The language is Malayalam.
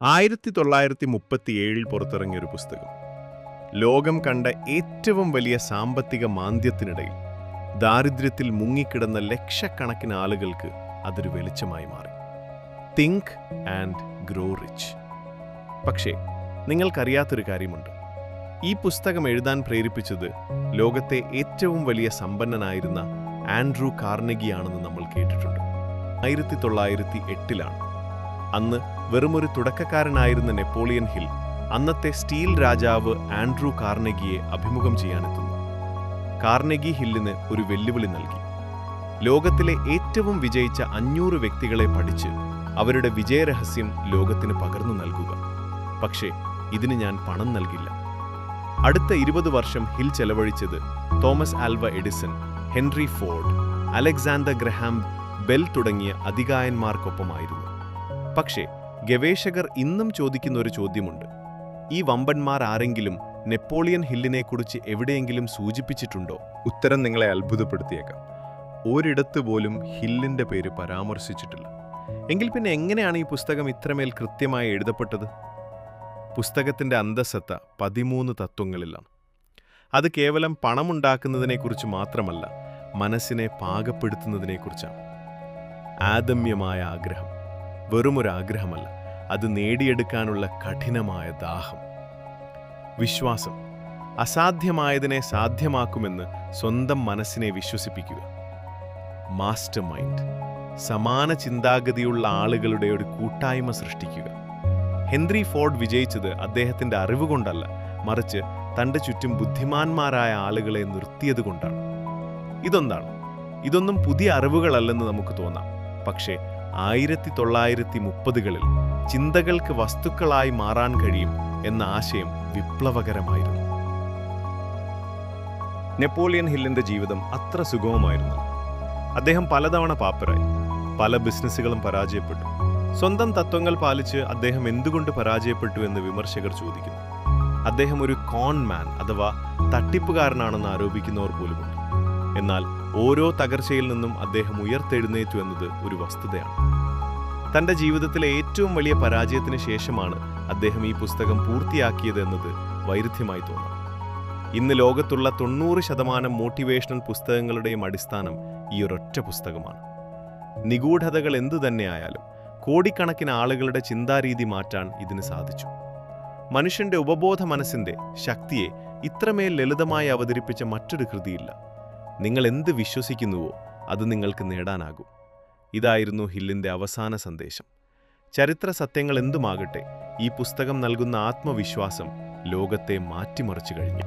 1937 പുറത്തിറങ്ങിയ ഒരു പുസ്തകം. ലോകം കണ്ട ഏറ്റവും വലിയ സാമ്പത്തിക മാന്ദ്യത്തിനിടയിൽ ദാരിദ്ര്യത്തിൽ മുങ്ങിക്കിടന്ന ലക്ഷക്കണക്കിന് ആളുകൾക്ക് അതൊരു വെളിച്ചമായി മാറി. Think and grow rich. പക്ഷേ നിങ്ങൾക്കറിയാത്തൊരു കാര്യമുണ്ട്. ഈ പുസ്തകം എഴുതാൻ പ്രേരിപ്പിച്ചത് ലോകത്തെ ഏറ്റവും വലിയ സമ്പന്നനായിരുന്ന ആൻഡ്രൂ കാർനെഗിയാണെന്ന് നമ്മൾ കേട്ടിട്ടുണ്ട്. 1908 അന്ന് വെറുമൊരു തുടക്കക്കാരനായിരുന്ന നെപ്പോളിയൻ ഹിൽ അന്നത്തെ സ്റ്റീൽ രാജാവ് ആൻഡ്രൂ കാർനെഗിയെ അഭിമുഖം ചെയ്യാനെത്തുന്നു. കാർനെഗി ഹില്ലിന് ഒരു വെല്ലുവിളി നൽകി. ലോകത്തിലെ ഏറ്റവും വിജയിച്ച 500 വ്യക്തികളെ പഠിച്ച് അവരുടെ വിജയരഹസ്യം ലോകത്തിന് പകർന്നു നൽകുക. പക്ഷേ ഇതിന് ഞാൻ പണം നൽകില്ല. അടുത്ത 20 വർഷം ഹിൽ ചെലവഴിച്ചത് Thomas Alva Edison, Henry Ford, Alexander Graham bell തുടങ്ങിയ അതികായന്മാർക്കൊപ്പമായിരുന്നു. പക്ഷേ ഗവേഷകർ ഇന്നും ചോദിക്കുന്ന ഒരു ചോദ്യമുണ്ട്. ഈ വമ്പന്മാർ ആരെങ്കിലും നെപ്പോളിയൻ ഹില്ലിനെക്കുറിച്ച് എവിടെയെങ്കിലും സൂചിപ്പിച്ചിട്ടുണ്ടോ? ഉത്തരം നിങ്ങളെ അത്ഭുതപ്പെടുത്തിയേക്കാം. ഒരിടത്ത് പോലും ഹില്ലിന്റെ പേര് പരാമർശിച്ചിട്ടില്ല. എങ്കിൽ പിന്നെ എങ്ങനെയാണ് ഈ പുസ്തകം ഇത്രമേൽ കൃത്യമായി എഴുതപ്പെട്ടത്? പുസ്തകത്തിന്റെ അന്തസത്ത 13 തത്വങ്ങളിലാണ്. അത് കേവലം പണമുണ്ടാക്കുന്നതിനെക്കുറിച്ച് മാത്രമല്ല, മനസ്സിനെ പാകപ്പെടുത്തുന്നതിനെക്കുറിച്ചാണ്. ആദമ്യമായ ആഗ്രഹം വെറുമൊരു ആഗ്രഹമല്ല, അത് നേടിയെടുക്കാനുള്ള കഠിനമായ ദാഹം. വിശ്വാസം, അസാധ്യമായതിനെ സാധ്യമാക്കുമെന്ന് സ്വന്തം മനസ്സിനെ വിശ്വസിപ്പിക്കുക. മാസ്റ്റർ മൈൻഡ്, സമാന ചിന്താഗതിയുള്ള ആളുകളുടെ ഒരു കൂട്ടായ്മ സൃഷ്ടിക്കുക. ഹെൻറി ഫോർഡ് വിജയിച്ചത് അദ്ദേഹത്തിന്റെ അറിവ് കൊണ്ടല്ല, മറിച്ച് തന്റെ ചുറ്റും ബുദ്ധിമാന്മാരായ ആളുകളെ നിർത്തിയതുകൊണ്ടാണ്. ഇതൊന്നും പുതിയ അറിവുകളല്ലെന്ന് നമുക്ക് തോന്നാം. പക്ഷേ 1930കളിൽ ചിന്തകൾക്ക് വസ്തുക്കളായി മാറാൻ കഴിയും എന്ന ആശയം വിപ്ലവകരമായിരുന്നു. നെപ്പോളിയൻ ഹില്ലിന്റെ ജീവിതം അത്ര സുഗമമായിരുന്നു. അദ്ദേഹം പലതവണ പാപ്പരായി, പല ബിസിനസ്സുകളും പരാജയപ്പെട്ടു. സ്വന്തം തത്വങ്ങൾ പാലിച്ച് അദ്ദേഹം എന്തുകൊണ്ട് പരാജയപ്പെട്ടു എന്ന് വിമർശകർ ചോദിക്കുന്നു. അദ്ദേഹം ഒരു കോൺമാൻ അഥവാ തട്ടിപ്പുകാരനാണെന്ന് ആരോപിക്കുന്നവർ പോലുമുണ്ട്. എന്നാൽ ഓരോ തകർച്ചയിൽ നിന്നും അദ്ദേഹം ഉയർത്തെഴുന്നേറ്റു എന്നത് ഒരു വസ്തുതയാണ്. തന്റെ ജീവിതത്തിലെ ഏറ്റവും വലിയ പരാജയത്തിന് ശേഷമാണ് അദ്ദേഹം ഈ പുസ്തകം പൂർത്തിയാക്കിയത് എന്നത് വൈരുദ്ധ്യമായി തോന്നാം. ഇന്ന് ലോകത്തുള്ള 90% മോട്ടിവേഷണൽ പുസ്തകങ്ങളുടെയും അടിസ്ഥാനം ഈ ഒരൊറ്റ പുസ്തകമാണ്. നിഗൂഢതകൾ എന്തു തന്നെയായാലും കോടിക്കണക്കിന് ആളുകളുടെ ചിന്താരീതി മാറ്റാൻ ഇതിന് സാധിച്ചു. മനുഷ്യന്റെ ഉപബോധ മനസ്സിന്റെ ശക്തിയെ ഇത്രമേൽ ലളിതമായി അവതരിപ്പിച്ച മറ്റൊരു കൃതിയില്ല. നിങ്ങൾ എന്ത് വിശ്വസിക്കുന്നുവോ അത് നിങ്ങൾക്ക് നേടാനാകും. ഇതായിരുന്നു ഹില്ലിന്റെ അവസാന സന്ദേശം. ചരിത്ര സത്യങ്ങൾ എന്തുമാകട്ടെ, ഈ പുസ്തകം നൽകുന്ന ആത്മവിശ്വാസം ലോകത്തെ മാറ്റിമറിച്ചു കഴിഞ്ഞു.